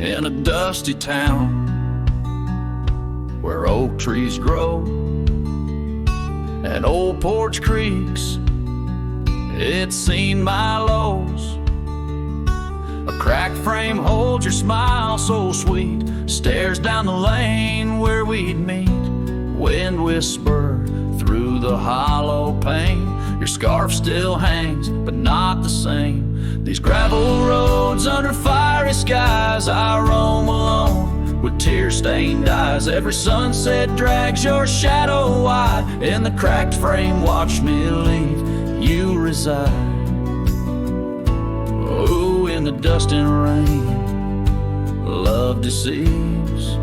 in a dusty town where oak trees grow and old porch creaks. It's seen my lows. A cracked frame holds your smile so sweet, stares down the lane where we'd meet. Wind whisper through the hollow pane. Your scarf still hangs, but not the same. These gravel roads under fiery skies, I roam alone with tear-stained eyes. Every sunset drags your shadow wide. In the cracked frame, watch me leave. You reside. Oh, in the dust and rain, love deceives.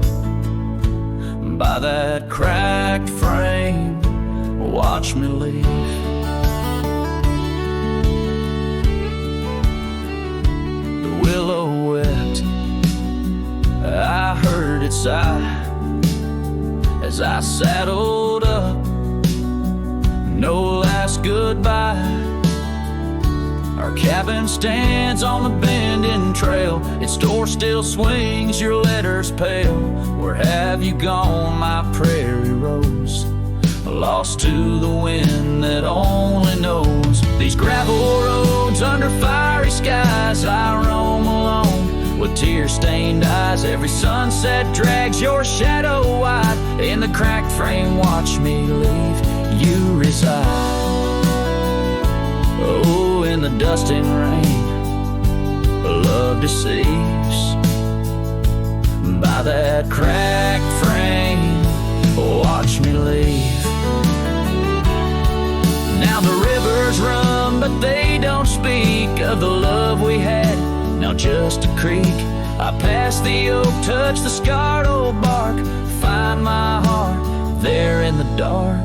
By that cracked frame, watch me leave. The willow wept, I heard it sigh as I saddled up. No last goodbye. Our cabin stands on the bending trail. Its door still swings, your letters pale. Where have you gone, my prairie rose? Lost to the wind that only knows. These gravel roads under fiery skies, I roam alone with tear-stained eyes. Every sunset drags your shadow wide. In the cracked frame, watch me leave. You reside. Oh, in the dust and rain, love deceives. By that cracked frame, watch me leave. Now the rivers run, but they don't speak of the love we had. Now just a creek. I pass the oak, touch the scarred old bark, find my heart there in the dark.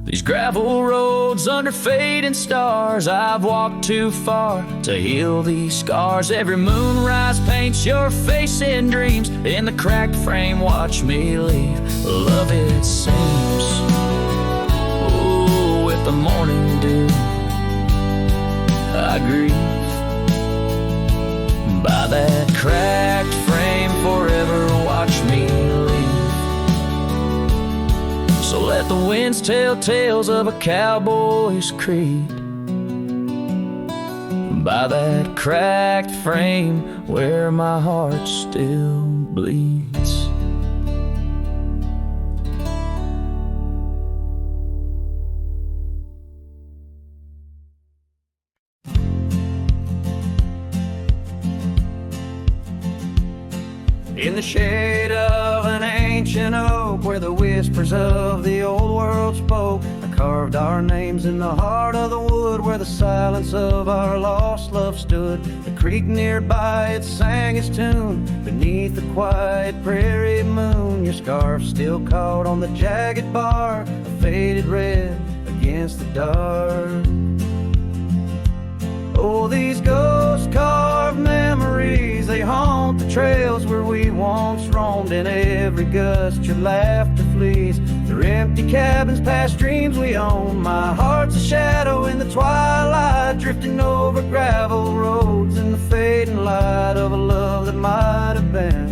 These gravel roads under fading stars, I've walked too far to heal these scars. Every moonrise paints your face in dreams. In the cracked frame, watch me leave. Love, it seems, oh, with the morning dew, I grieve. By that cracked frame, forever watch me leave. So let the winds tell tales of a cowboy's creed. By that cracked frame where my heart still bleeds. In the shade of an ancient oak, where the whispers of the old world spoke, I carved our names in the heart of the wood, where the silence of our lost love stood. The creek nearby, it sang its tune beneath the quiet prairie moon. Your scarf still caught on the jagged bark, a faded red against the dark. Oh, these ghost-carved memories, they haunt the trails where we once roamed. In every gust, your laughter flees. Through empty cabins, past dreams we own. My heart's a shadow in the twilight, drifting over gravel roads in the fading light of a love that might have been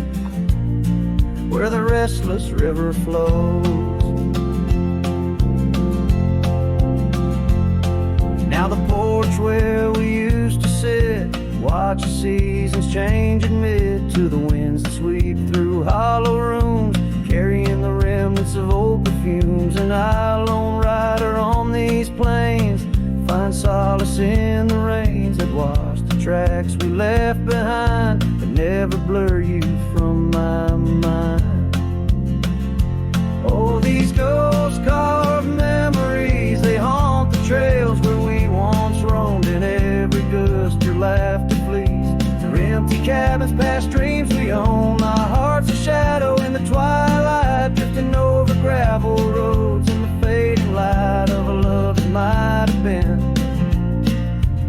where the restless river flows. Now the porch where we used to sit, watch the seasons change amid to the winds that sweep through hollow rooms, carrying the remnants of old perfumes. And I, lone rider on these plains, find solace in the rains that wash the tracks we left behind, but never blur you from my mind. Oh, these ghost-carved memories, they haunt the trails where we once roamed. In every gust, your laughter flees. Through empty cabins, past dreams we own. My heart's a shadow in the twilight, drifting over gravel roads in the fading light of a love that might have been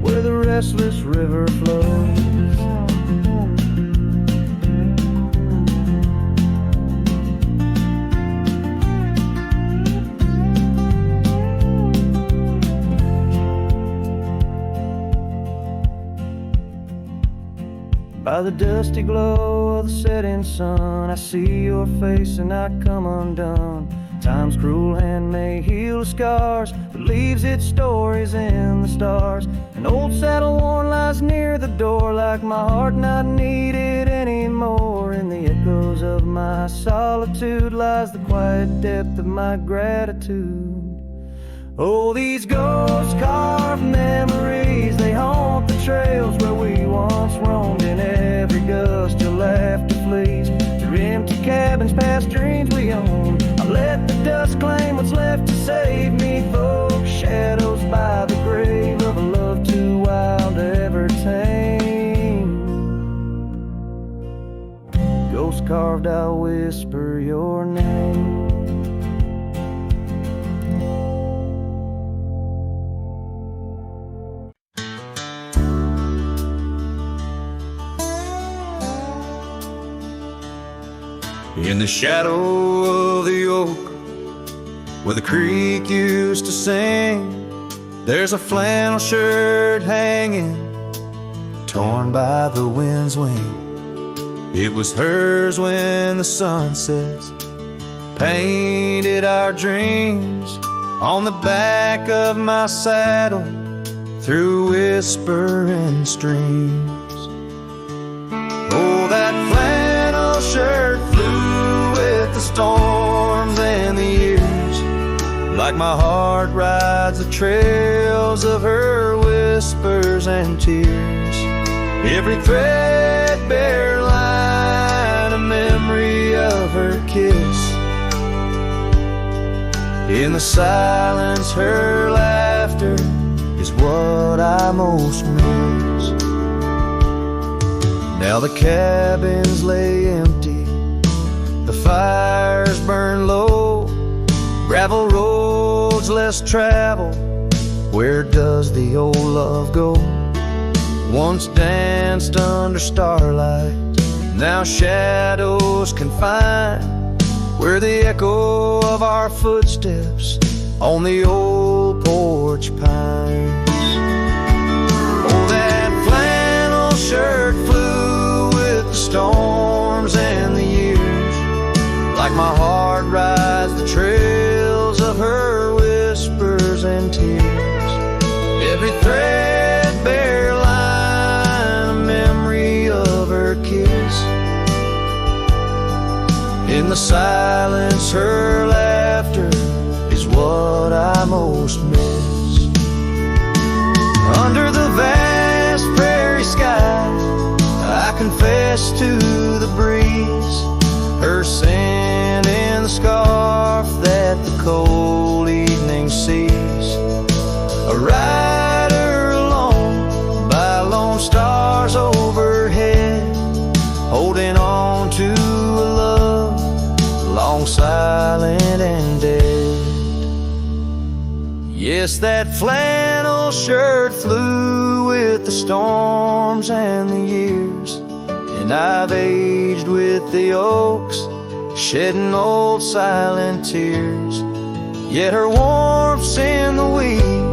where the restless river flows. By the dusty glow of the setting sun, I see your face and I come undone. Time's cruel hand may heal the scars, but leaves its stories in the stars. An old saddle worn lies near the door, like my heart not needed anymore. In the echoes of my solitude lies the quiet depth of my gratitude. Oh, these ghost carved memories, they haunt the trails where we once roamed. In every gust your laughter flees through empty cabins past dreams we own. I let the dust claim what's left to save me, folks. Shadows by the grave of a love too wild to ever tame. Ghost carved, I'll whisper your name. In the shadow of the oak, where the creek used to sing, there's a flannel shirt hanging, torn by the wind's wing. It was hers when the sunsets painted our dreams on the back of my saddle through whispering streams. Oh, that flannel shirt flew with the storms and the years, like my heart rides the trails of her whispers and tears. Every threadbare line, a memory of her kiss. In the silence, her laughter is what I most miss. Now the cabins lay empty, the fires burn low, gravel roads less traveled. Where does the old love go? Once danced under starlight, now shadows confine, where the echo of our footsteps on the old porch pines. Oh, that flannel shirt flew with the storms and the years, like my heart rides the trails of her whispers and tears. Every threadbare line, a memory of her kiss. In the silence, her laughter is what I most miss. Under the vast prairie skies, I confess to the breeze, her scent in the scarf that the cold evening sees. A rider alone by lone stars overhead, holding on to a love long silent and dead. Yes, that flannel shirt flew with the storms and the years, and I've aged with the oaks, shedding old silent tears. Yet her warmth's in the weed,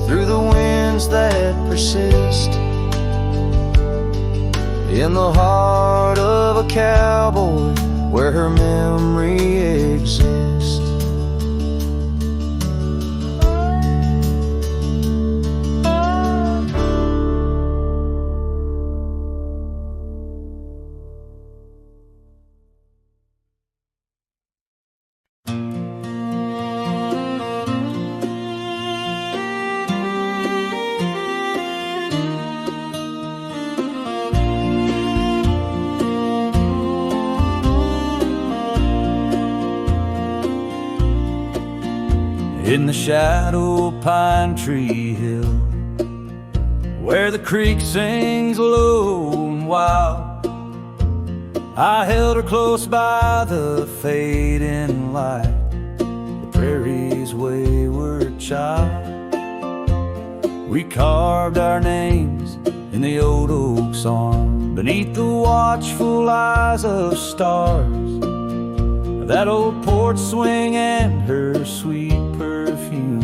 through the winds that persist, in the heart of a cowboy where her memory exists. In the shadow of Pine Tree Hill, where the creek sings low and wild, I held her close by the fading light, the prairie's wayward child. We carved our names in the old oak's arm, beneath the watchful eyes of stars, that old porch swing and her sweet perfume,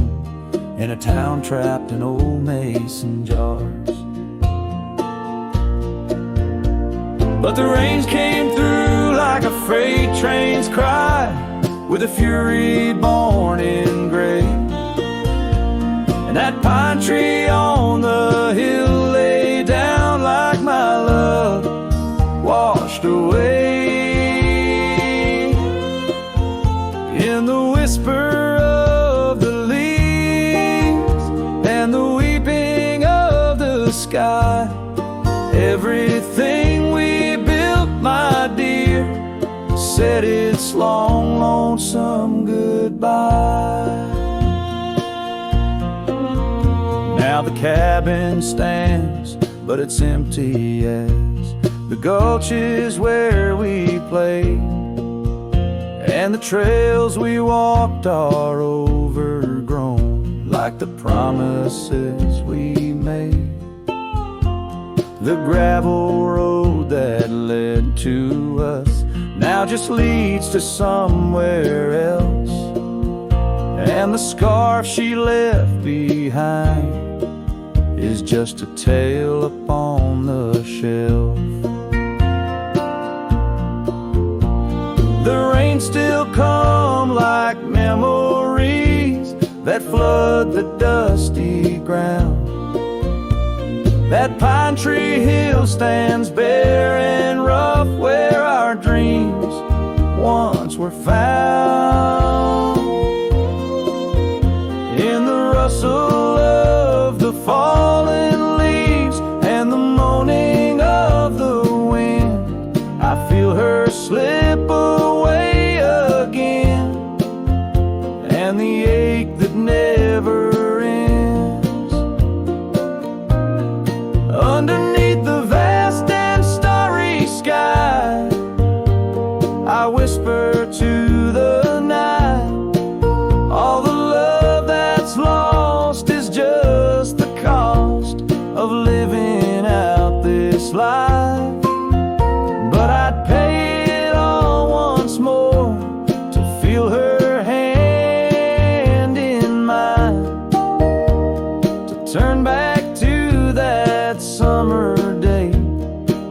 in a town trapped in old mason jars. But the rains came through like a freight train's cry, with a fury born in gray. And that pine tree on the hill lay down like my love washed away. In the whisper of the leaves and the weeping of the sky, everything we built, my dear, said its long, lonesome goodbye. Now the cabin stands, but it's empty as the gulches where we played, and the trails we walked are overgrown like the promises we made. The gravel road that led to us now just leads to somewhere else, and the scarf she left behind is just a tale upon the shelf. The rain still come like memories that flood the dusty ground. That pine tree hill stands bare and rough where our dreams once were found. In the rustle of the fallen leaves and the moaning of the wind, I feel her slip away again, and the ache that never ends. Underneath the vast and starry sky, I whisper to the night, all the love that's lost is just the cost of living out this life. But I'd pay it all once more to feel her hand in mine, to turn back to that summer day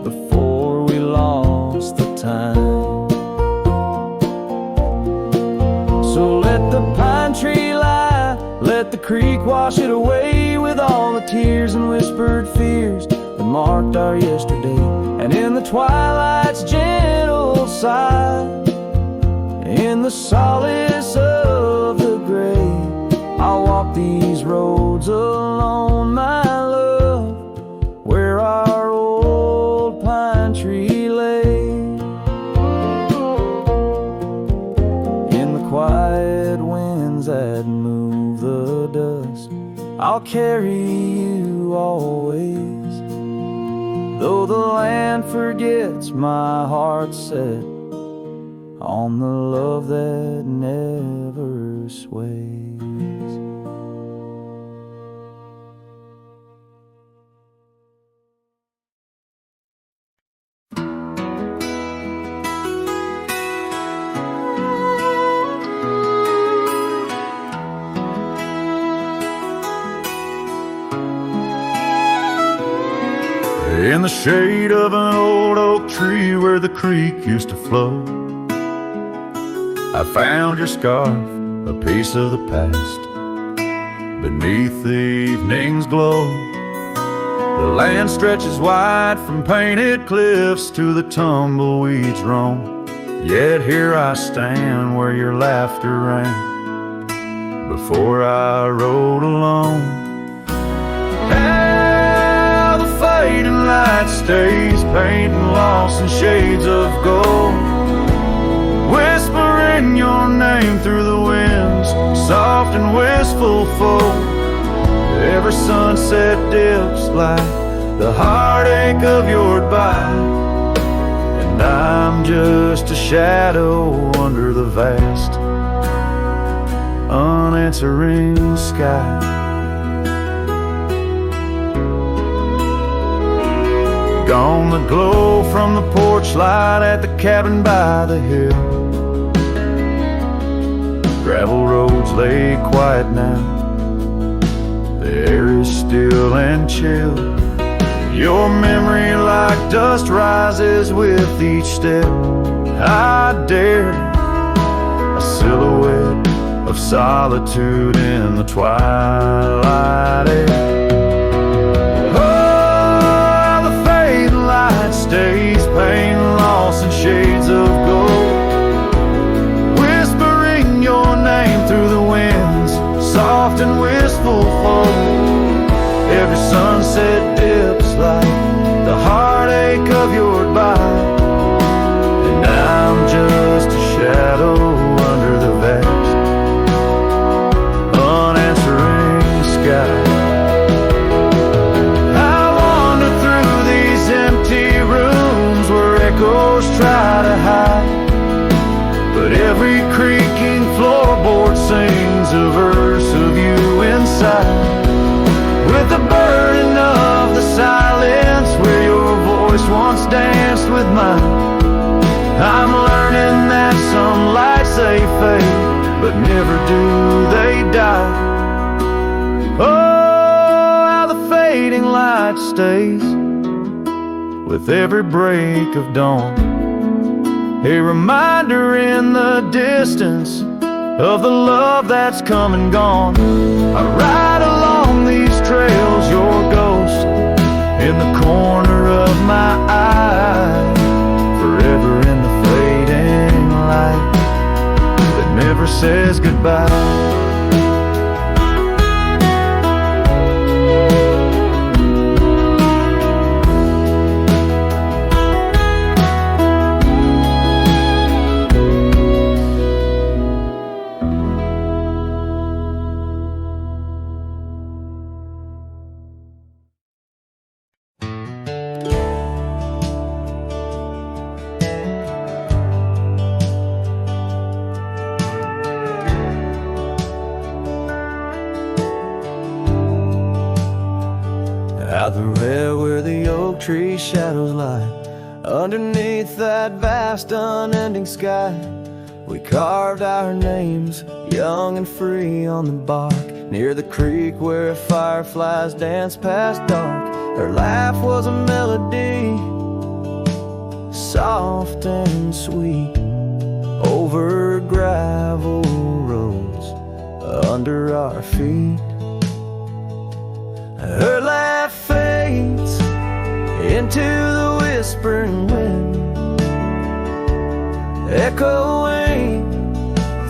before we lost the time. So let the pine tree lie, let the creek wash it away with all the tears and whispered fears that marked our yesterday. And in the twilight's gentle sigh, in the solace of the gray, I'll walk these roads alone, my love, where our old pine tree lay. In the quiet winds that move the dust, I'll carry you always. Though the land forgets, my heart set on the love that never sways. In the shade of an old oak tree where the creek used to flow, I found your scarf, a piece of the past, beneath the evening's glow. The land stretches wide from painted cliffs to the tumbleweeds roam, yet here I stand where your laughter rang before I rode alone. Fading light stays painting lost in shades of gold, whispering your name through the winds, soft and wistful fold. Every sunset dips like the heartache of your goodbye, and I'm just a shadow under the vast unanswering sky. Gone the glow from the porch light at the cabin by the hill. Gravel roads lay quiet now, the air is still and chill. Your memory like dust rises with each step I dare. A silhouette of solitude in the twilight air. Oh, the fading light stays, pain, loss, and shades of gold, whispering your name through the winds, soft and wistful fold. Every sunset dips like the heartache of your goodbye, and I'm just a shadow under the vast, unanswering sky. I wander through these empty rooms where echoes try to hide, but every creaking floorboard sings a verse of you inside. With the burden of the silence where your voice once danced with mine, I'm learning that some lights they fade, but never do they die. Oh, how the fading light stays with every break of dawn, a reminder in the distance of the love that's come and gone. I ride along these trails, your ghost in the corner of my eye, forever in the fading light that never says goodbye. Out the rail where the oak tree shadows lie, underneath that vast unending sky, we carved our names, young and free, on the bark, near the creek where fireflies danced past dark. Her laugh was a melody, soft and sweet, over gravel roads under our feet. Her laugh fades into the whispering wind, echoing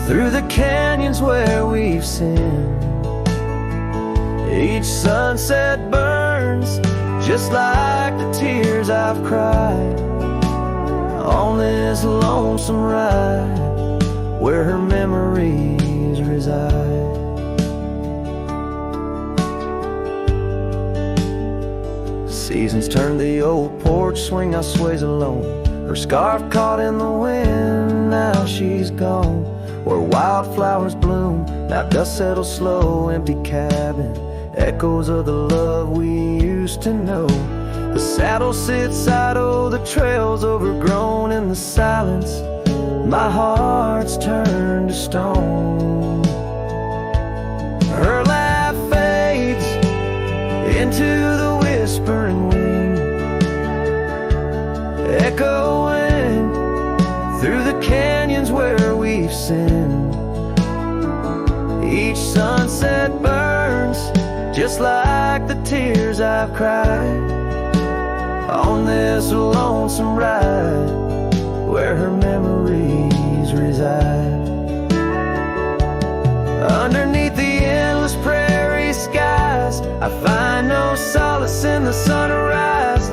through the canyons where we've sinned. Each sunset burns just like the tears I've cried on this lonesome ride where her memories reside. Seasons turn the old porch swing, I sways alone. Her scarf caught in the wind, now she's gone. Where wildflowers bloom, now dust settles slow. Empty cabin, echoes of the love we used to know. The saddle sits idle, the trail's overgrown. In the silence, my heart's turned to stone. Her laugh fades into the whispering wind, echoing through the canyons where we've sinned. Each sunset burns just like the tears I've cried on this lonesome ride where her memories reside. Underneath the endless prairie skies, I find no solace in the sunrise.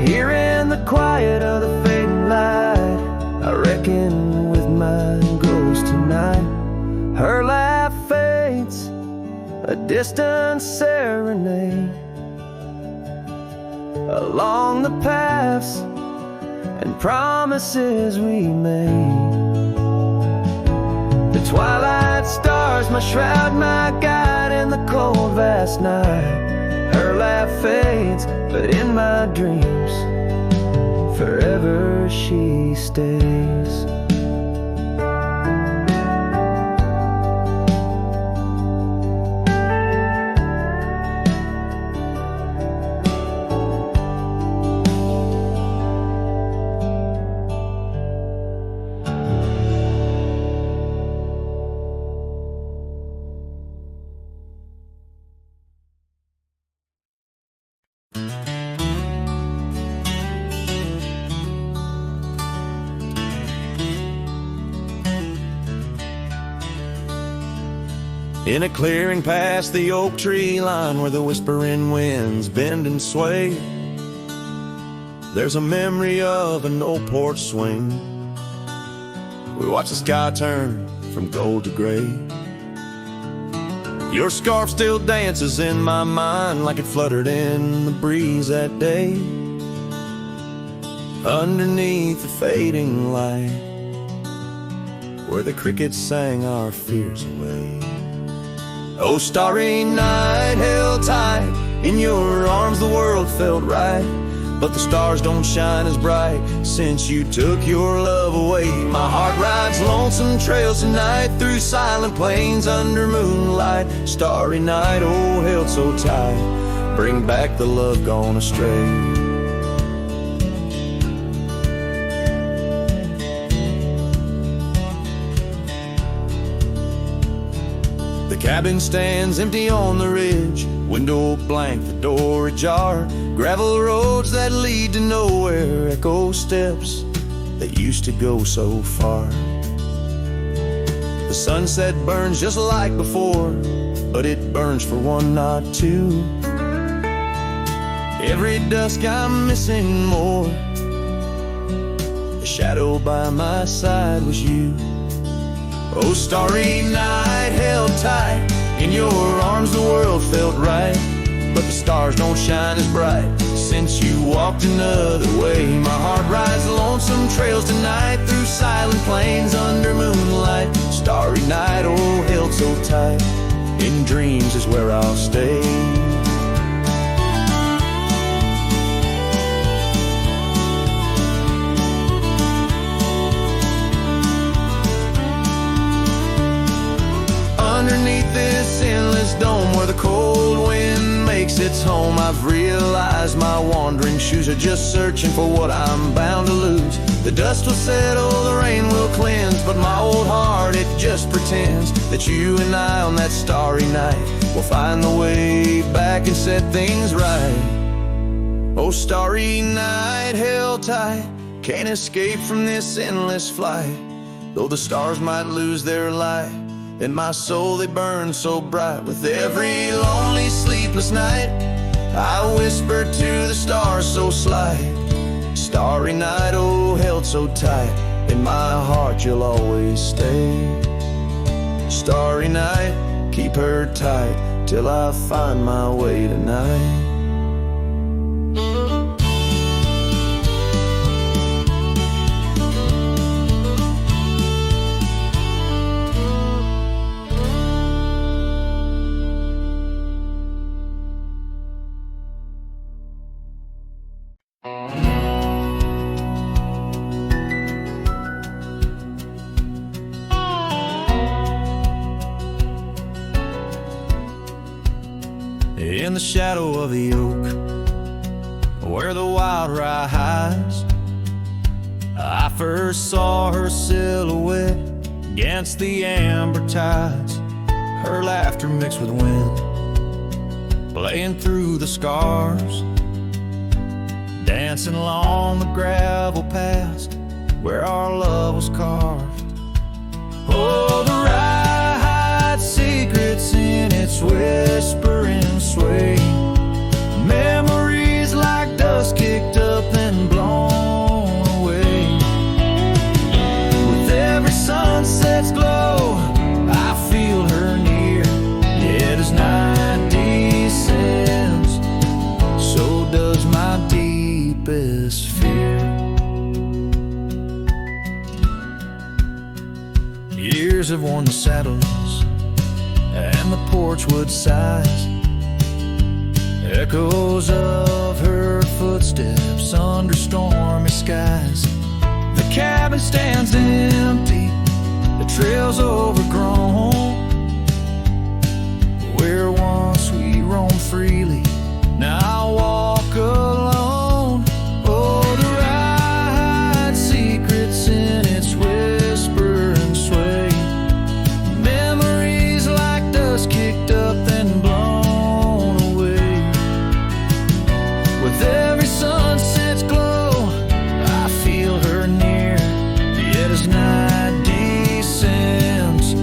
Here in the quiet of the fading light, I reckon with my ghost tonight. Her laugh fades, a distant serenade along the paths and promises we made. The twilight stars, my shroud, my guide in the cold vast night. Her laugh fades, but in my dreams forever she stays. In a clearing past the oak tree line where the whispering winds bend and sway, there's a memory of an old porch swing. We watch the sky turn from gold to gray. Your scarf still dances in my mind like it fluttered in the breeze that day, underneath the fading light, where the crickets sang our fears away. Oh, starry night, held tight in your arms, the world felt right, but the stars don't shine as bright since you took your love away. My heart rides lonesome trails tonight through silent plains under moonlight. Starry night, oh, held so tight, bring back the love gone astray. The cabin stands empty on the ridge, window blank, the door ajar. Gravel roads that lead to nowhere, echo steps that used to go so far. The sunset burns just like before, but it burns for one, not two. Every dusk I'm missing more. The shadow by my side was you. Oh, starry night, held tight in your arms, the world felt right, but the stars don't shine as bright since you walked another way. My heart rides lonesome trails tonight through silent plains under moonlight. Starry night, oh, held so tight, in dreams is where I'll stay. Underneath this endless dome where the cold wind makes its home, I've realized my wandering shoes are just searching for what I'm bound to lose. The dust will settle, the rain will cleanse, but my old heart, it just pretends that you and I on that starry night will find the way back and set things right. Oh, starry night, held tight, can't escape from this endless flight. Though the stars might lose their light, in my soul they burn so bright. With every lonely sleepless night, I whisper to the stars so slight. Starry night, oh, held so tight, in my heart you'll always stay. Starry night, keep her tight till I find my way tonight. In the shadow of the oak, where the wild rye hides, I first saw her silhouette against the amber tides. Her laughter mixed with wind, playing through the scars, dancing along the gravel paths where our love was carved. Oh, the rye hides secrets in its whispering sway, memories like dust kicked up and blown away. With every sunset's glow, I feel her near. Yet as night descends, so does my deepest fear. Years have worn the saddles and the porch wood sighs, echoes of her footsteps under stormy skies. The cabin stands empty, the trail's overgrown, where once we roamed freely, now I walk alone. Oh, the ride secrets in its whisper and sway, memories like dust kicked up and blown away. With every sunset's glow, I feel her near. Yet as night descends,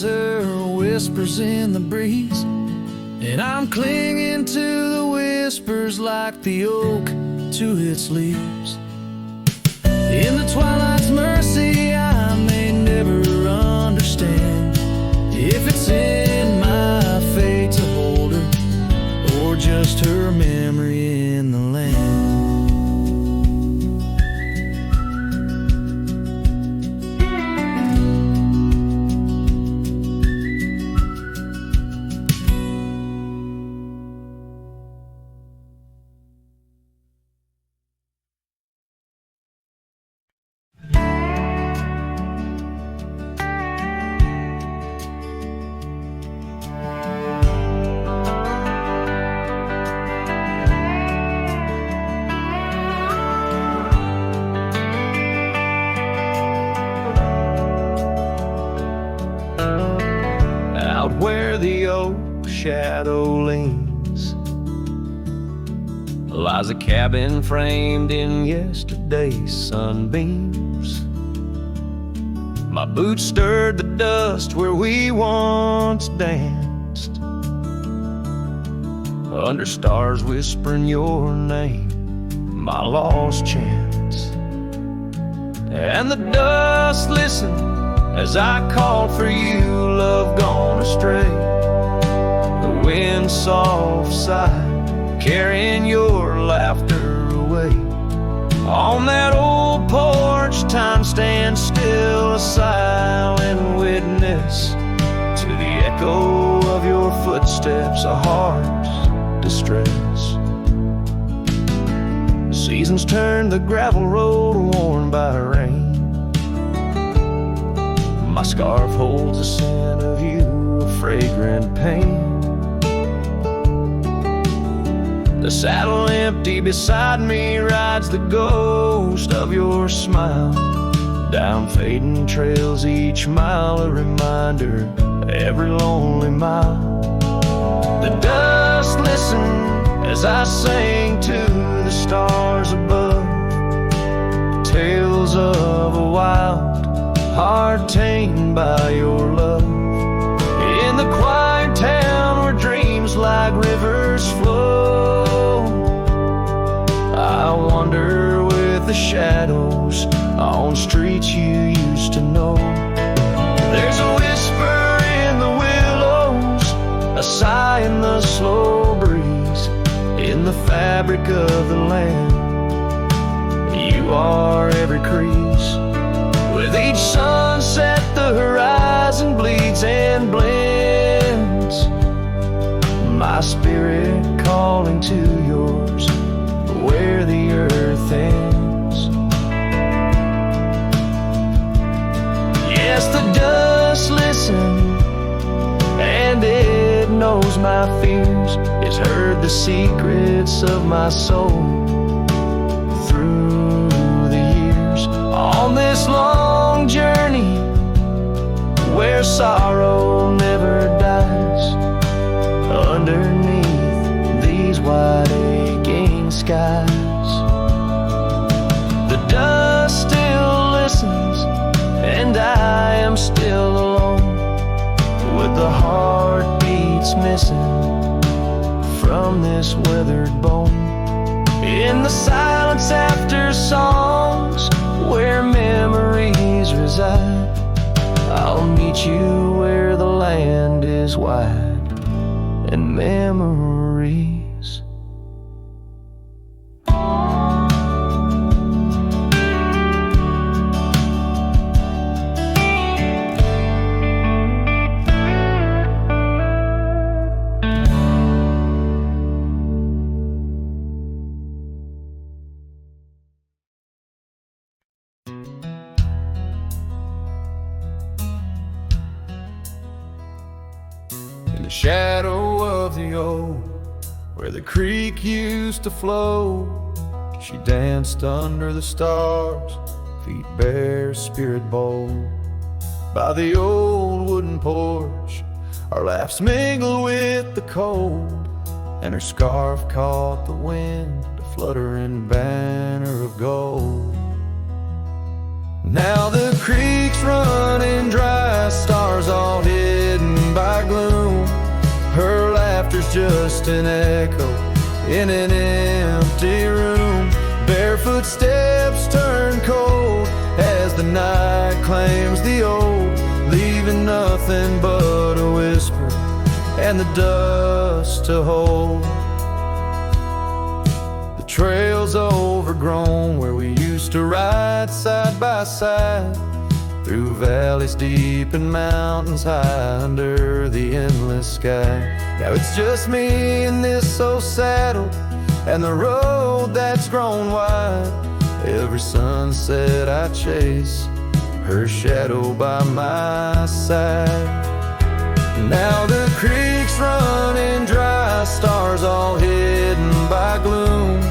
her whispers in the breeze, and I'm clinging to the whispers like the oak to its leaves. In the twilight's mercy, I may never understand if it's in my fate to hold her, or just her memory in the land. Where the oak shadow leans lies a cabin framed in yesterday's sunbeams. My boots stirred the dust where we once danced, under stars whispering your name, my lost chance. And the dust listened as I called for you, love gone astray. The wind's soft sigh, carrying your laughter away. On that old porch, time stands still, a silent witness to the echo of your footsteps, a heart's distress. The seasons turn the gravel road worn by rain. My scarf holds the scent of you, a fragrant pain. The saddle empty beside me rides the ghost of your smile. Down fading trails each mile, a reminder, every lonely mile. The dust listened as I sang to the stars above, tales of a wild heart tamed by your love. In the quiet town where dreams like rivers flow, I wander with the shadows on streets you used to know. There's a whisper in the willows, a sigh in the slow breeze, in the fabric of the land. You are every crease. With each sunset the horizon bleeds and blends, my spirit calling to yours where the earth ends. Yes, the dust listens and it knows my fears. It's heard the secrets of my soul through the years. On this long journey where sorrow never dies, underneath these wide aching skies, the dust still listens and I am still alone, with the heartbeats missing from this weathered bone. In the silence after songs where memories reside, I'll meet you where the land is wide and memories. In the shadow of the oak, where the creek used to flow, she danced under the stars, feet bare, spirit bold. By the old wooden porch, our laughs mingled with the cold, and her scarf caught the wind, a fluttering banner of gold. Now the creek's running dry, stars all hid just an echo in an empty room. Barefoot steps turn cold as the night claims the old, leaving nothing but a whisper and the dust to hold. The trail's overgrown where we used to ride side by side, through valleys deep and mountains high under the endless sky. Now it's just me in this old saddle and the road that's grown wide. Every sunset I chase, her shadow by my side. Now the creek's running dry, stars all hidden by gloom.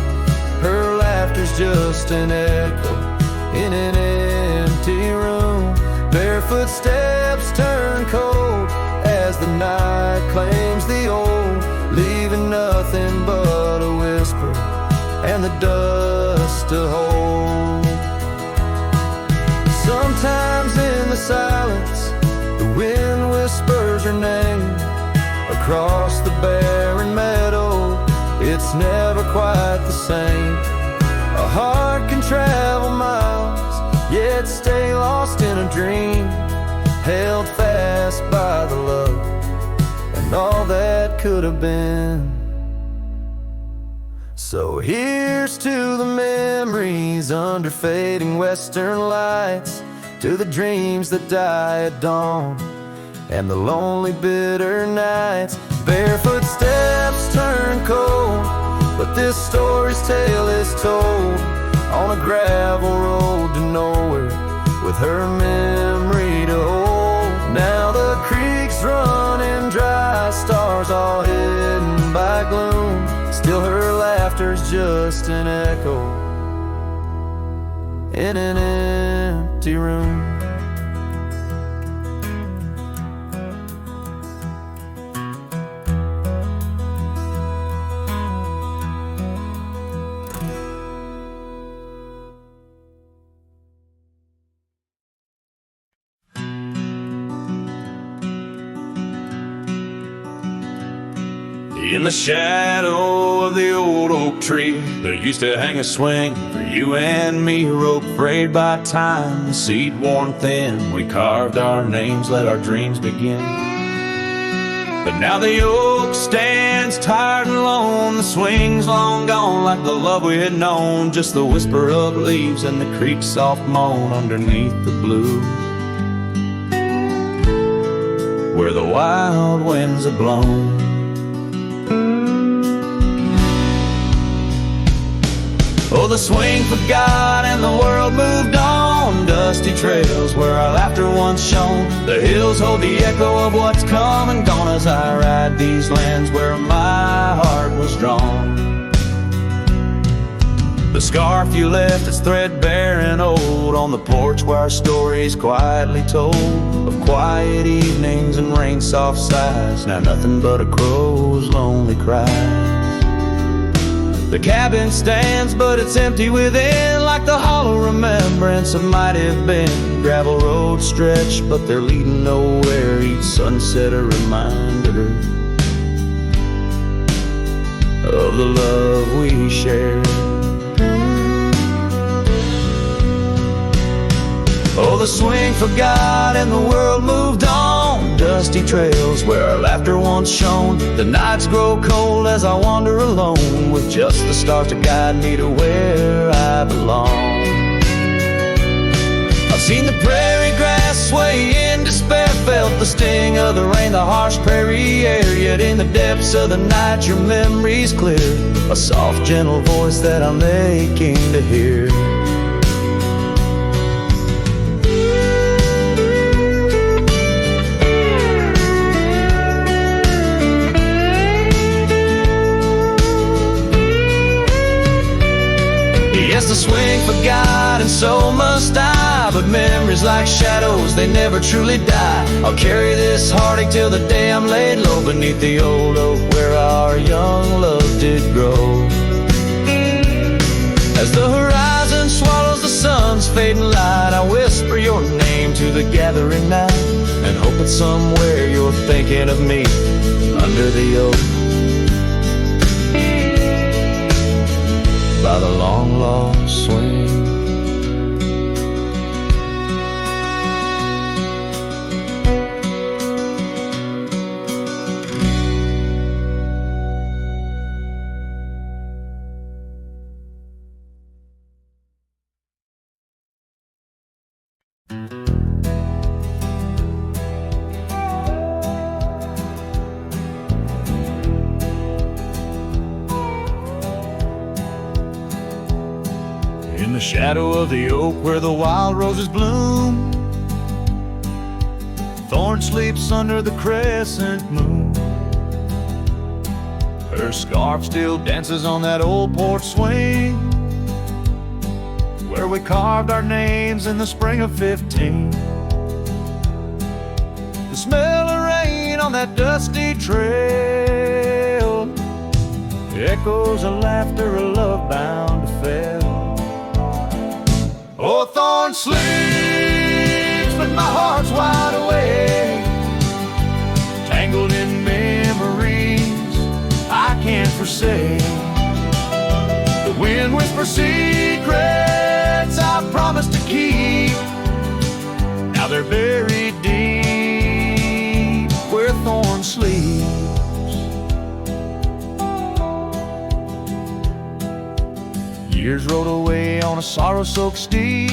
Her laughter's just an echo in an empty room. Barefoot steps turn cold as the night claims the old, leaving nothing but a whisper and the dust to hold. Sometimes in the silence, the wind whispers her name across the barren meadow. It's never quite the same. A heart can travel miles, yet stay lost in a dream, held fast by the love and all that could have been. So here's to the memories under fading western lights, to the dreams that die at dawn and the lonely bitter nights. Barefoot steps turn cold, but this story's tale is told on a gravel road to nowhere, with her memory to hold. Now the creek's running dry, stars all hidden by gloom. Still her laughter's just an echo in an empty room. In the shadow of the old oak tree, there used to hang a swing for you and me, a rope frayed by time, the seed worn thin. We carved our names, let our dreams begin. But now the oak stands tired and alone, the swing's long gone like the love we had known, just the whisper of leaves and the creek's soft moan underneath the blue, where the wild winds have blown. Oh, the swing forgot and the world moved on, dusty trails where our laughter once shone. The hills hold the echo of what's come and gone as I ride these lands where my heart was drawn. The scarf you left is threadbare and old on the porch where our stories quietly told, of quiet evenings and rain-soft sighs, now nothing but a crow's lonely cry. The cabin stands, but it's empty within, like the hollow remembrance of might have been. Gravel roads stretch, but they're leading nowhere, each sunset a reminder of the love we shared. Oh, the swing forgot and the world moved on, dusty trails where our laughter once shone. The nights grow cold as I wander alone, with just the stars to guide me to where I belong. I've seen the prairie grass sway in despair, felt the sting of the rain, the harsh prairie air, yet in the depths of the night your memory's clear, a soft gentle voice that I'm aching to hear. Yes, the swing forgot and so must I, but memories like shadows, they never truly die. I'll carry this heartache till the day I'm laid low beneath the old oak where our young love did grow. As the horizon swallows the sun's fading light, I whisper your name to the gathering night, and hope that somewhere you're thinking of me under the oak. by the long lost swing. In the shadow of the oak where the wild roses bloom, Thorn sleeps under the crescent moon. Her scarf still dances on that old porch swing, where we carved our names in the spring of 15. The smell of rain on that dusty trail echoes of laughter, a love bound to fail. Oh, Thorn sleeps, but my heart's wide awake, tangled in memories I can't forsake. The wind whispers secrets I promised to keep. Now they're buried deep where Thorn sleeps. Years rode away on a sorrow-soaked steed,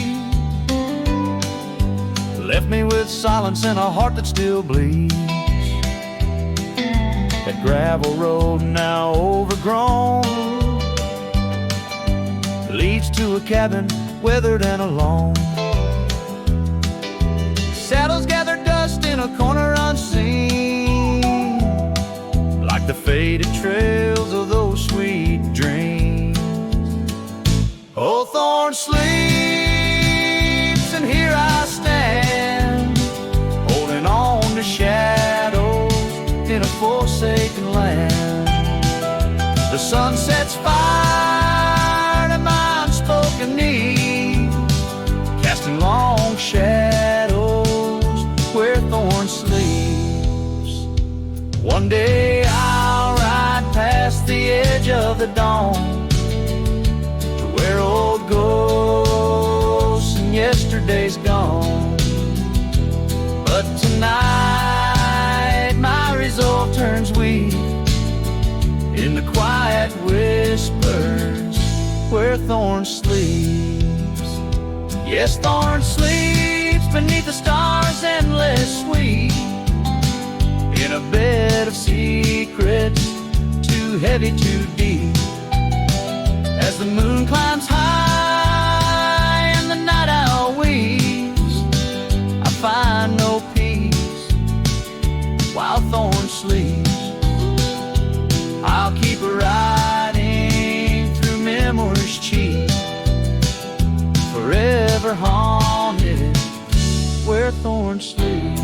left me with silence and a heart that still bleeds. That gravel road, now overgrown, leads to a cabin weathered and alone. Saddles gather dust in a corner unseen, like the faded trails of those sweet dreams. Oh, Thorn sleeps, and here I stand, holding on to shadows in a forsaken land. The sun sets fire to my unspoken need, casting long shadows where Thorn sleeps. One day I'll ride past the edge of the dawn, where old ghosts and yesterday's gone. But tonight my resolve turns weak in the quiet whispers where Thorn sleeps. Yes, Thorn sleeps beneath the stars endless sweet, in a bed of secrets too heavy, too deep. As the moon climbs high and the night owl weeps, I find no peace while Thorn sleeps. I'll keep riding through memories cheap, forever haunted where Thorn sleeps.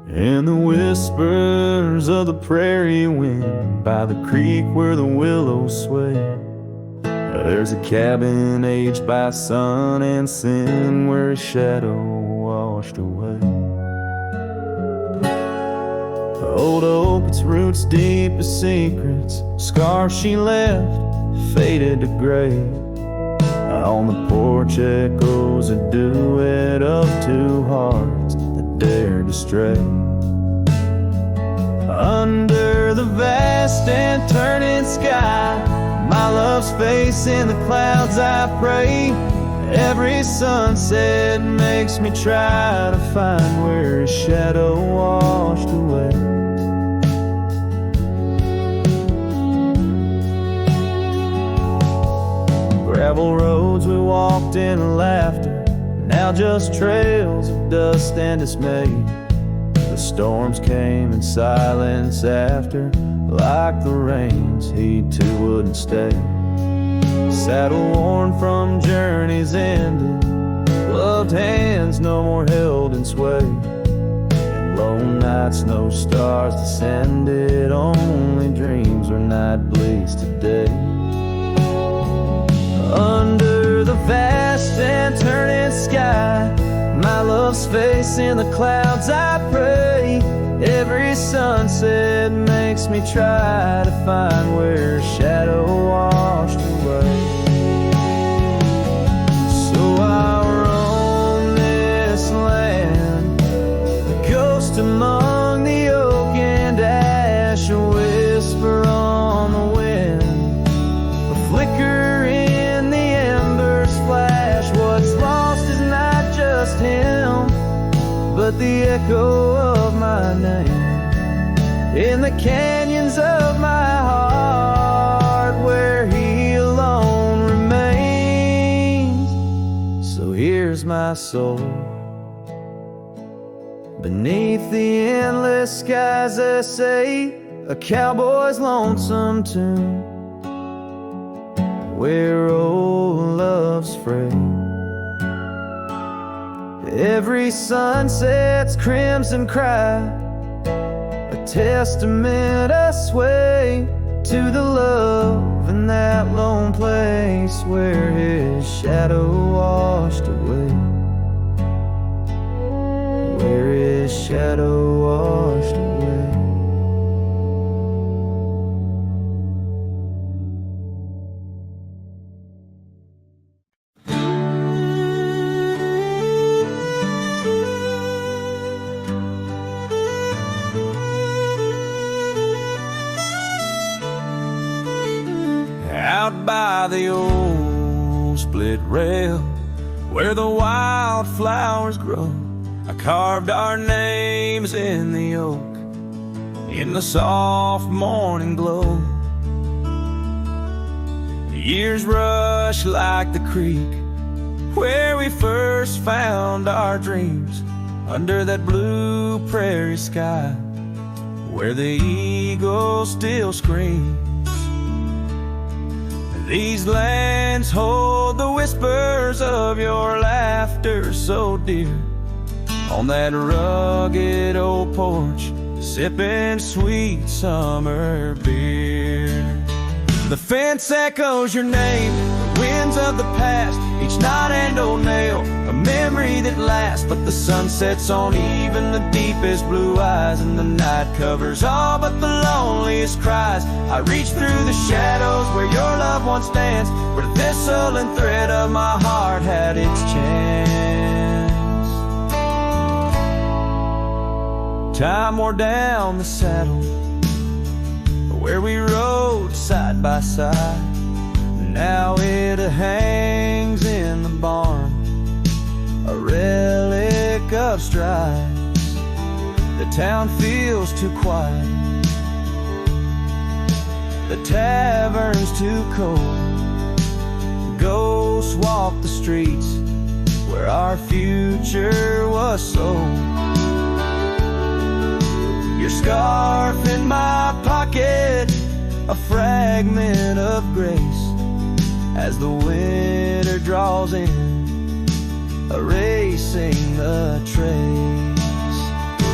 And the whispers of the prairie wind by the creek where the willows sway, there's a cabin aged by sun and sin where a shadow washed away. The old oak, its roots deep as secrets, scars she left faded to gray. On the porch echoes a duet of two hearts that dared to stray. Under the vast and turning sky, my love's face in the clouds I pray. Every sunset makes me try to find where his shadow washed away. Gravel roads we walked in laughter, now just trails of dust and dismay. The storms came in silence after, like the rains, he too wouldn't stay. saddle worn from journeys ended, loved hands no more held in sway, and lone nights no stars descended, only dreams where night bleeds today. Under the vast and turning sky, my love's face in the clouds I pray. Every sunset makes me try to find where shadow washed away. So I roam this land, a ghost among the oak and ash, a whisper on the wind, a flicker in the embers flash. What's lost is not just him, but the echo of my name in the canyons of my heart, where he alone remains. So here's my soul beneath the endless skies that say a cowboy's lonesome tune, where old love's frayed. Every sunset's crimson cry, a testament I sway to the love in that lone place where his shadow washed away, where his shadow washed away. Out by the old split rail, where the wildflowers grow, I carved our names in the oak, in the soft morning glow. The years rush like the creek, where we first found our dreams, under that blue prairie sky, where the eagle still screams. These lands hold the whispers of your laughter so dear, on that rugged old porch, sipping sweet summer beer. The fence echoes your name, the winds of the past, each knot and old nail, a memory that lasts. But the sun sets on even the deepest blue eyes, and the night covers all but the loneliest cries. I reach through the shadows where your love once danced, where the thistle and thread of my heart had its chance. Time wore down the saddle, where we rode side by side. Now it hangs in the barn, a relic of strides. The town feels too quiet, the tavern's too cold. Ghosts walk the streets where our future was sold. Your scarf in my pocket, a fragment of grace, as the winter draws in, erasing the trace.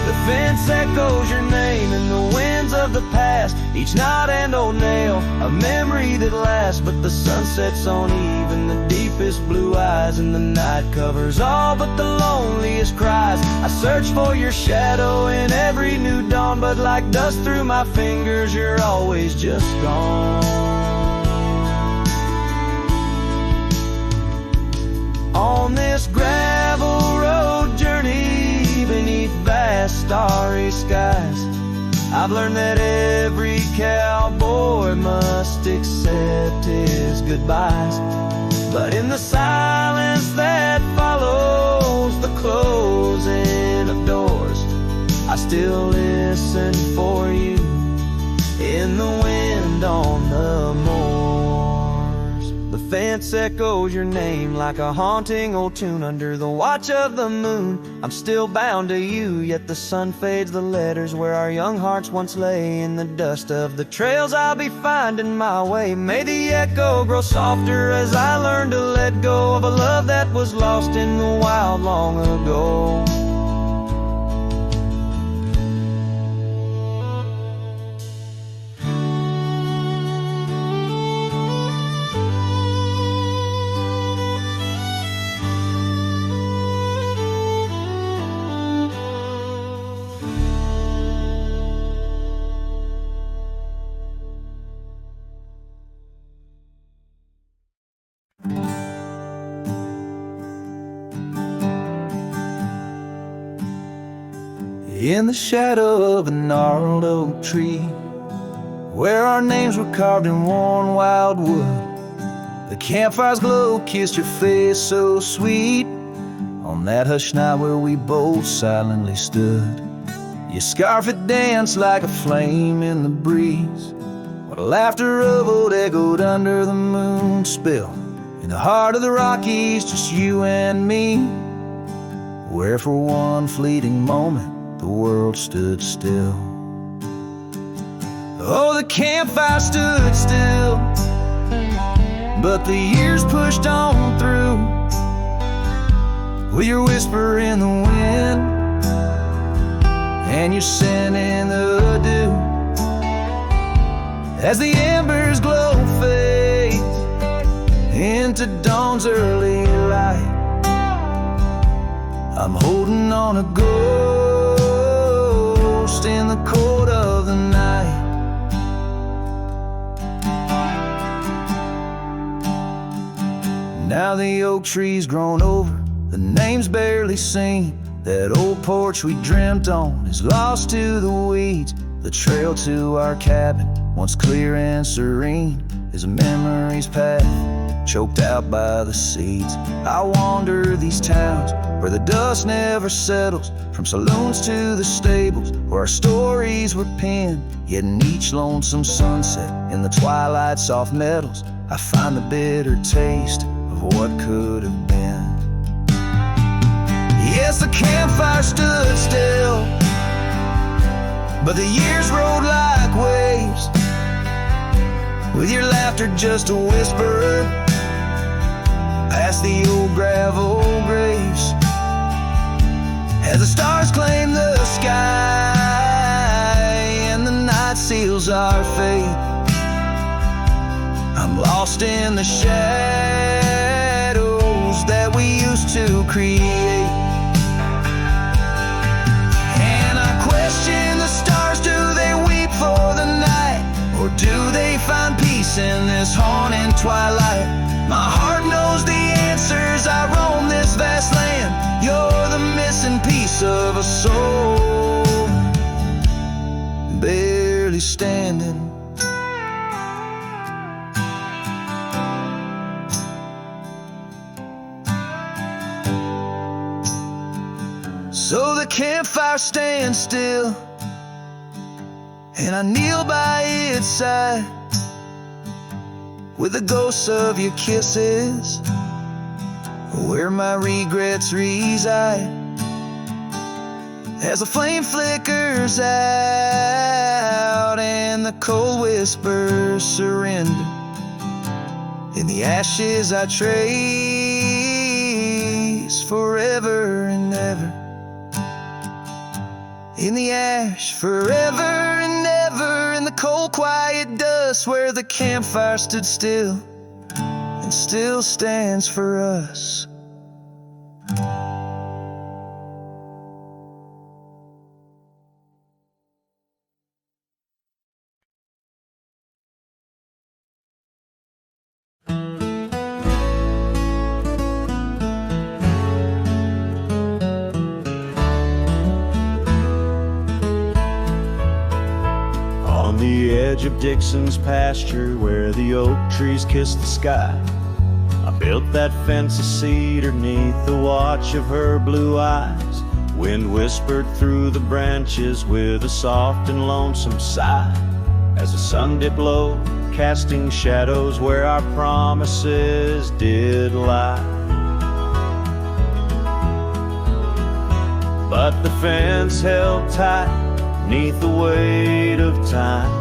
The fence echoes your name in the winds of the past, each knot and old nail, a memory that lasts. But the sun sets on even the deepest blue eyes, and the night covers all but the loneliest cries. I search for your shadow in every new dawn, but like dust through my fingers, you're always just gone. On this gravel road journey beneath vast starry skies, I've learned that every cowboy must accept his goodbyes. But in the silence that follows the closing of doors, I still listen for you in the wind on the moors. The fence distance echoes your name like a haunting old tune under the watch of the moon. I'm still bound to you, yet the sun fades the letters where our young hearts once lay. In the dust of the trails I'll be finding my way. May the echo grow softer as I learn to let go of a love that was lost in the wild long ago. In the shadow of a gnarled oak tree, where our names were carved in worn wild wood, the campfire's glow kissed your face so sweet. On that hushed night where we both silently stood, your scarf had danced like a flame in the breeze, while laughter of old echoed under the moon spill. In the heart of the Rockies, just you and me, where for one fleeting moment the world stood still. Oh, the campfire stood still, but the years pushed on through, with your whisper in the wind and your scent in the dew. As the embers glow fades into dawn's early light, I'm holding on a ghost in the cold of the night. Now the oak tree's grown over, the name's barely seen. That old porch we dreamt on is lost to the weeds. The trail to our cabin, once clear and serene, is a memory's path, choked out by the seeds. I wander these towns where the dust never settles, from saloons to the stables where our stories were penned. Yet in each lonesome sunset, in the twilight's soft metals, I find the bitter taste of what could have been. Yes, the campfire stood still, but the years rolled like waves, with your laughter just a whisper past the old gravel graves. As the stars claim the sky and the night seals our fate, I'm lost in the shadows that we used to create. And I question the stars, do they weep for the night, or do they find peace in this haunting twilight? My heart knows the answers, I roam this vast land. You're the missing piece of a soul, barely standing. So the campfire stands still, and I kneel by its side, with the ghosts of your kisses where my regrets reside. As the flame flickers out and the cold whispers surrender, in the ashes I trace forever and ever. In the ash forever and ever, in the cold quiet dust where the campfire stood still and still stands for us. On the edge of Dixon's pasture, where the oak trees kiss the sky, I built that fence of cedar neath the watch of her blue eyes. Wind whispered through the branches with a soft and lonesome sigh. As the sun dipped low, casting shadows where our promises did lie. But the fence held tight 'neath the weight of time,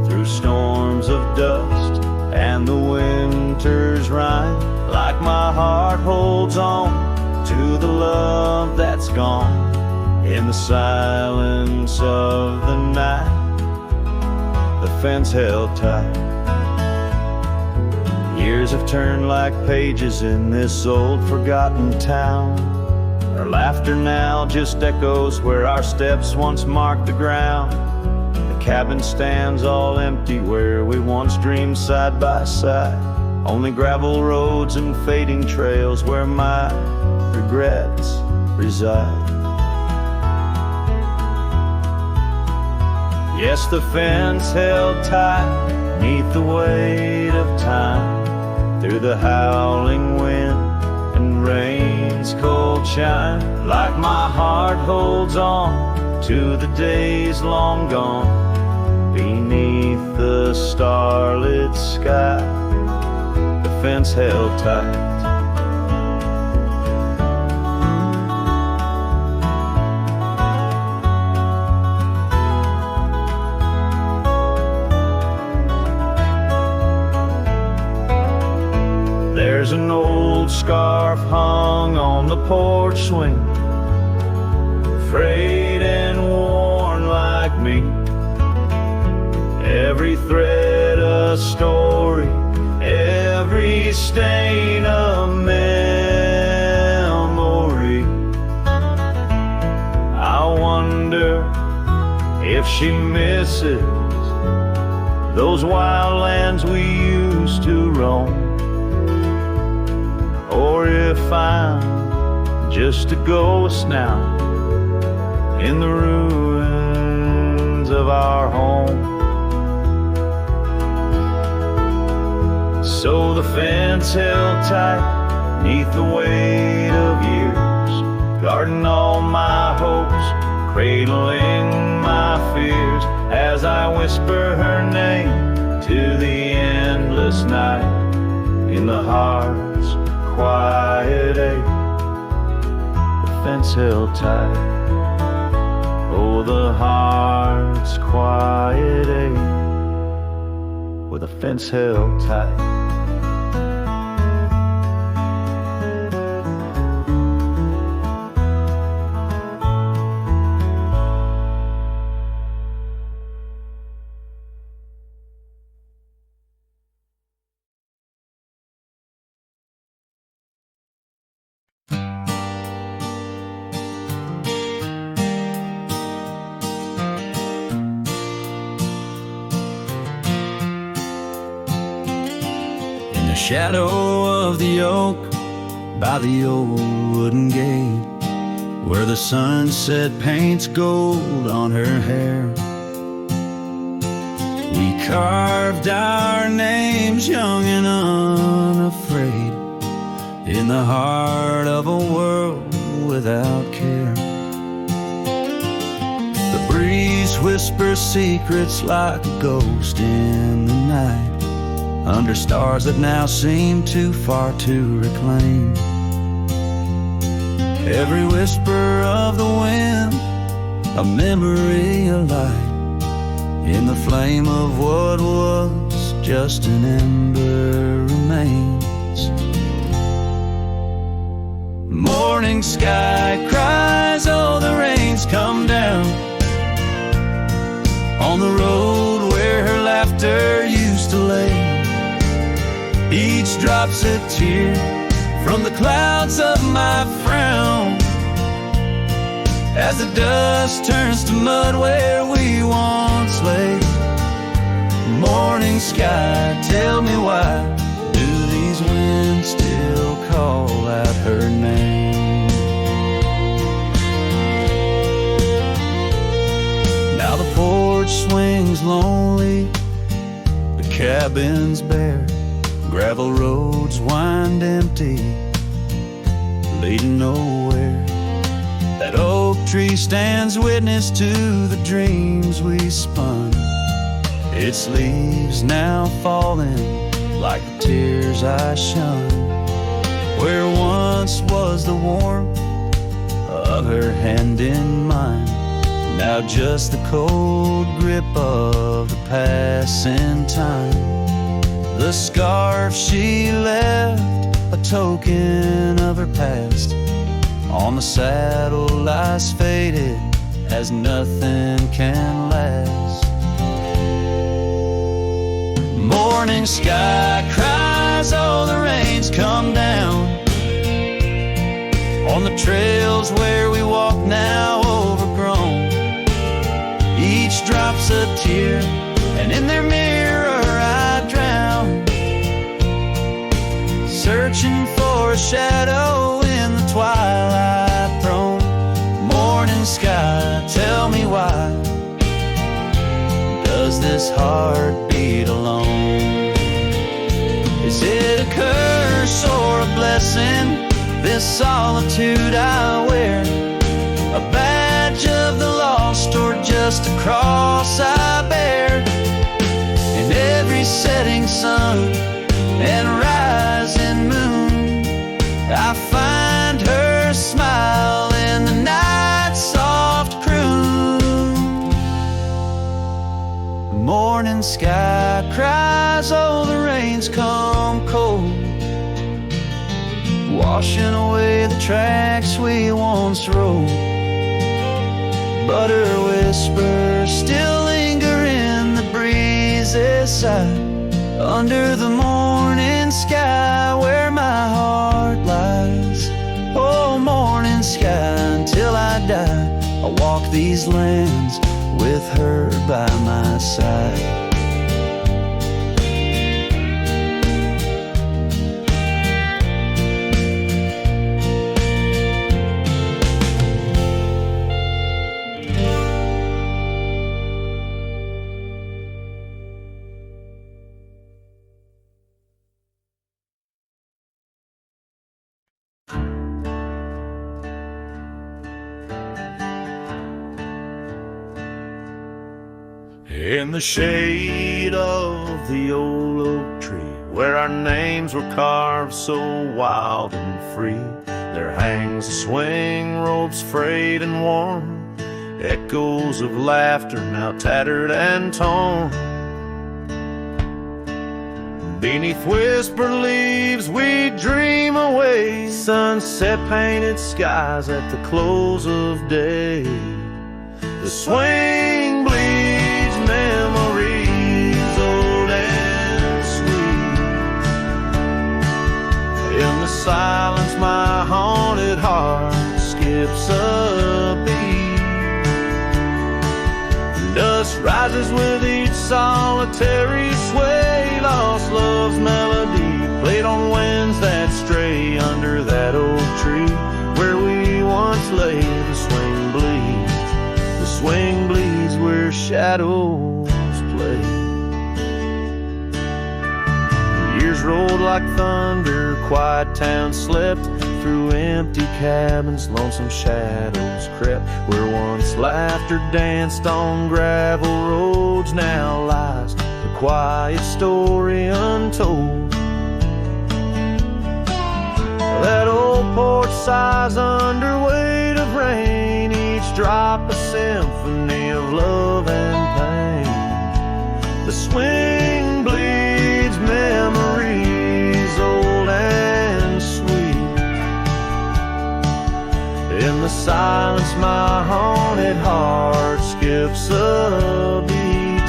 through storms of dust and the winter's rime. Like my heart holds on to the love that's gone in the silence of the night, the fence held tight. Years have turned like pages in this old forgotten town. Our laughter now just echoes where our steps once marked the ground. The cabin stands all empty where we once dreamed side by side. Only gravel roads and fading trails where my regrets reside. Yes, the fence held tight 'neath the weight of time, through the howling wind and rain's cold shine. Like my heart holds on to the days long gone, beneath the starlit sky, the fence held tight. There's an old scarf hung on the porch swing, frayed and worn like me. Every thread a story, every stain a memory. I wonder if she misses those wild lands we used to roam, or if I'm just a ghost now in the ruins of our home. So the fence held tight 'neath the weight of years, guarding all my hopes, cradling my fears, as I whisper her name to the endless night in the heart's quiet ache. The fence held tight. Oh, the heart's quiet ache, with a fence held tight. Shadow of the oak by the old wooden gate, where the sunset paints gold on her hair. We carved our names young and unafraid in the heart of a world without care. The breeze whispers secrets like a ghost in the night, under stars that now seem too far to reclaim. Every whisper of the wind, a memory alight in the flame of what was just an ember remains. Morning sky cries, oh, the rain's come down on the road where her laughter used to lay. Each drop's a tear from the clouds of my frown, as the dust turns to mud where we once lay. Morning sky, tell me why do these winds still call out her name? Now the porch swings lonely, the cabin's bare, gravel roads wind empty, leading nowhere. That oak tree stands witness to the dreams we spun its leaves now falling like the tears I shun. Where once was the warmth of her hand in mine, now just the cold grip of the passing time. The scarf she left, a token of her past, on the saddle lies faded as nothing can last. Morning sky cries, oh, the rain's come down. On the trails where we walk now overgrown, each drops a tear, and in their mirror I drown, searching for a shadow in the twilight throne. Morning sky, tell me why does this heart beat alone? Is it a curse or a blessing, this solitude I wear? A badge of the lost or just a cross I bear? In every setting sun and rising moon, I find her smile in the night's soft croon. The morning sky cries, oh, the rain's come cold, washing away the tracks we once rode. But her whispers still linger in the breeze's side, under the morning sky where my heart lies. Oh, morning sky, until I die, I'll walk these lands with her by my side. In the shade of the old oak tree, where our names were carved so wild and free, there hangs a swing, ropes frayed and worn, echoes of laughter now tattered and torn. Beneath whisper leaves we dream away, sunset painted skies at the close of day. The swing bleeds memories old and sweet. In the silence my haunted heart skips a beat. Dust rises with each solitary sway, lost love's melody played on winds that stray under that old tree where we once lay. The swing bleeds, the swing bleeds where shadows play. The years rolled like thunder, quiet towns slept through empty cabins, lonesome shadows crept where once laughter danced on gravel roads. Now lies the quiet story untold. That old porch sighs under weight of rain, each drop a symphony of love and pain. The swing bleeds memories old and sweet. In the silence my haunted heart skips a beat.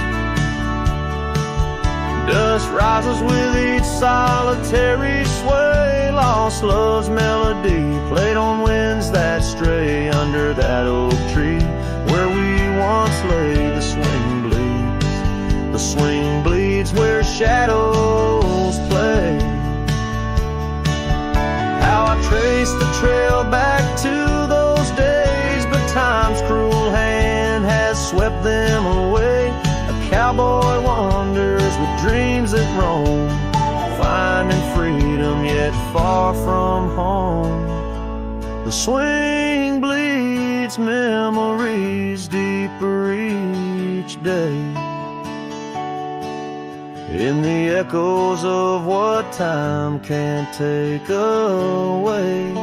Dust rises with each solitary sway, lost love's melody played on winds that stray under that oak tree where we once lay. The swing bleeds, the swing bleeds where shadows play. How I trace the trail back to those days, but time's cruel hand has swept them away. A cowboy wanders with dreams that roam, finding freedom yet far from home. The swing bleeds memories deeper each day. in the echoes of what time can't take away.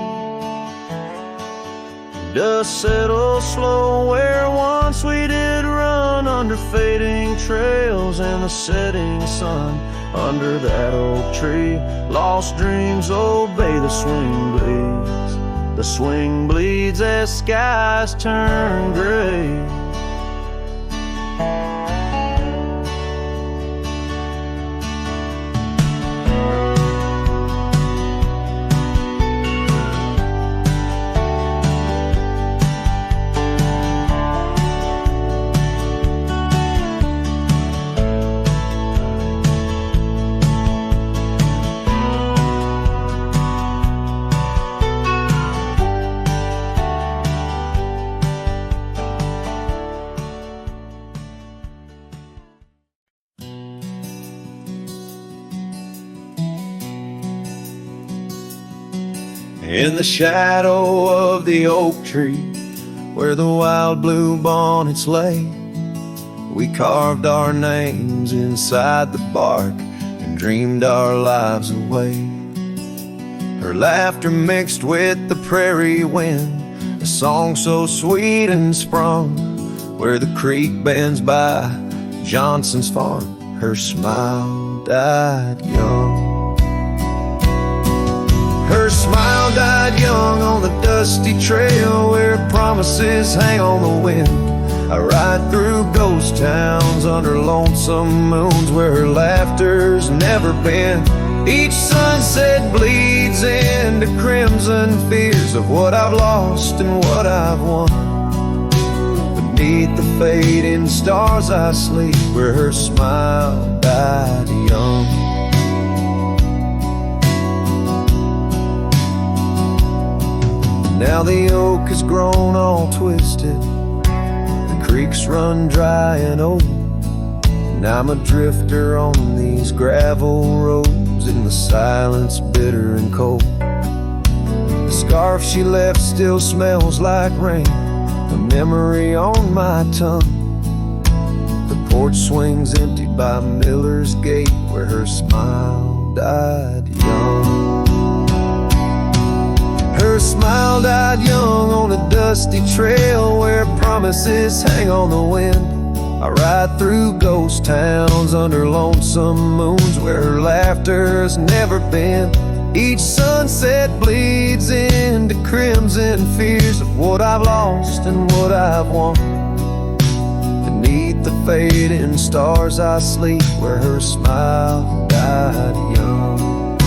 Dust settles slow where once we did run, under fading trails and the setting sun. Under that oak tree, lost dreams obey the swing bleeds. The swing bleeds as skies turn gray. In the shadow of the oak tree, where the wild blue bonnets lay, we carved our names inside the bark and dreamed our lives away. Her laughter mixed with the prairie wind, a song so sweet and sprung, where the creek bends by Johnson's farm. Her smile died young. Her smile died young on the dusty trail where promises hang on the wind. I ride through ghost towns under lonesome moons where her laughter's never been. Each sunset bleeds into crimson fears of what I've lost and what I've won. Beneath the fading stars I sleep where her smile died young. Now the oak has grown all twisted, the creeks run dry and old, and I'm a drifter on these gravel roads in the silence bitter and cold. The scarf she left still smells like rain, a memory on my tongue. The porch swings emptied by Miller's Gate where her smile died young. Her smile died young on a dusty trail where promises hang on the wind. I ride through ghost towns under lonesome moons where her laughter's never been. Each sunset bleeds into crimson fears of what I've lost and what I've won. Beneath the fading stars I sleep where her smile died young.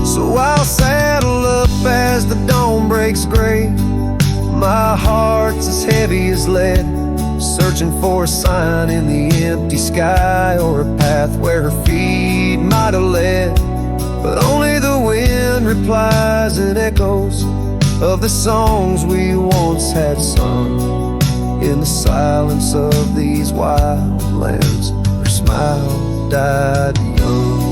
So I'll saddle up as the dawn breaks gray. My heart's as heavy as lead, searching for a sign in the empty sky or a path where her feet might have led. But only the wind replies in echoes of the songs we once had sung. In the silence of these wild lands, her smile died young.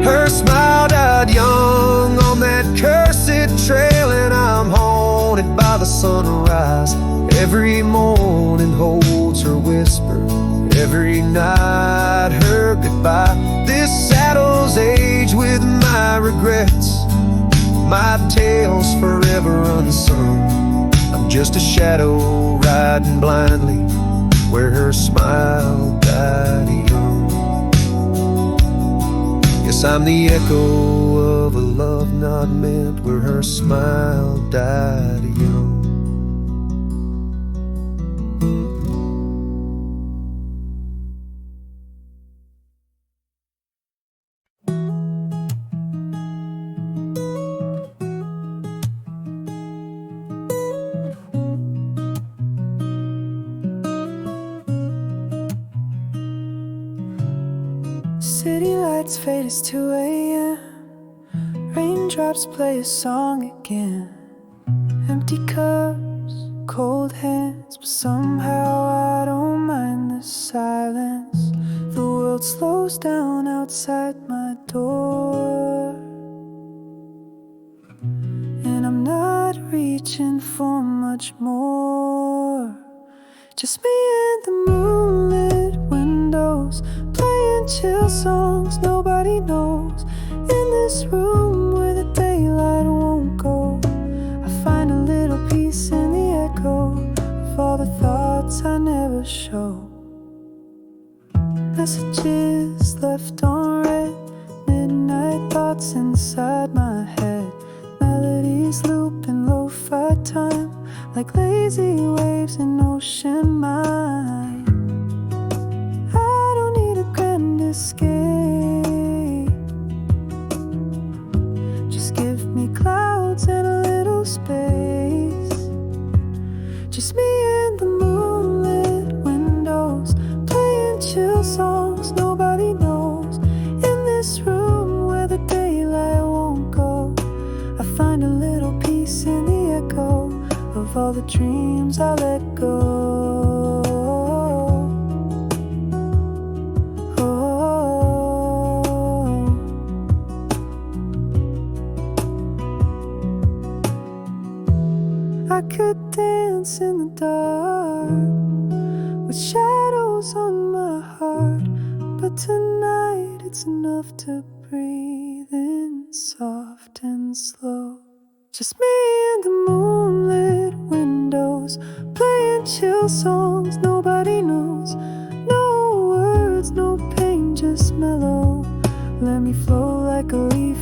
Her smile died young on that cursed trail, and I'm haunted by the sunrise. Every morning holds her whisper, every night her goodbye. This saddle's aged with my regrets, my tale's forever unsung. I'm just a shadow riding blindly where her smile died young. Yes, I'm the echo of a love not meant where her smile died young. City lights fade, it's 2 a.m. Raindrops play a song again. Empty cups, cold hands, but somehow I don't mind the silence. The world slows down outside my door, and I'm not reaching for much more. Just me and the moonlit windows, playing chill songs nobody knows. In this room where the daylight won't go, I find a little peace in the echo of all the thoughts I never show. Messages left on read, midnight thoughts inside my head. Melodies loop in lo-fi time, like lazy waves in ocean mind. I don't need a grand escape, just give me clouds and a little space. Just me and the moonlit windows, playing chill songs nobody knows. In this room where the daylight won't go, I find a little peace in the echo of all the dreams I let go. I could dance in the dark with shadows on my heart, but tonight it's enough to breathe in soft and slow. Just me and the moonlit windows, playing chill songs nobody knows. No words, no pain, just mellow. Let me flow like a leaf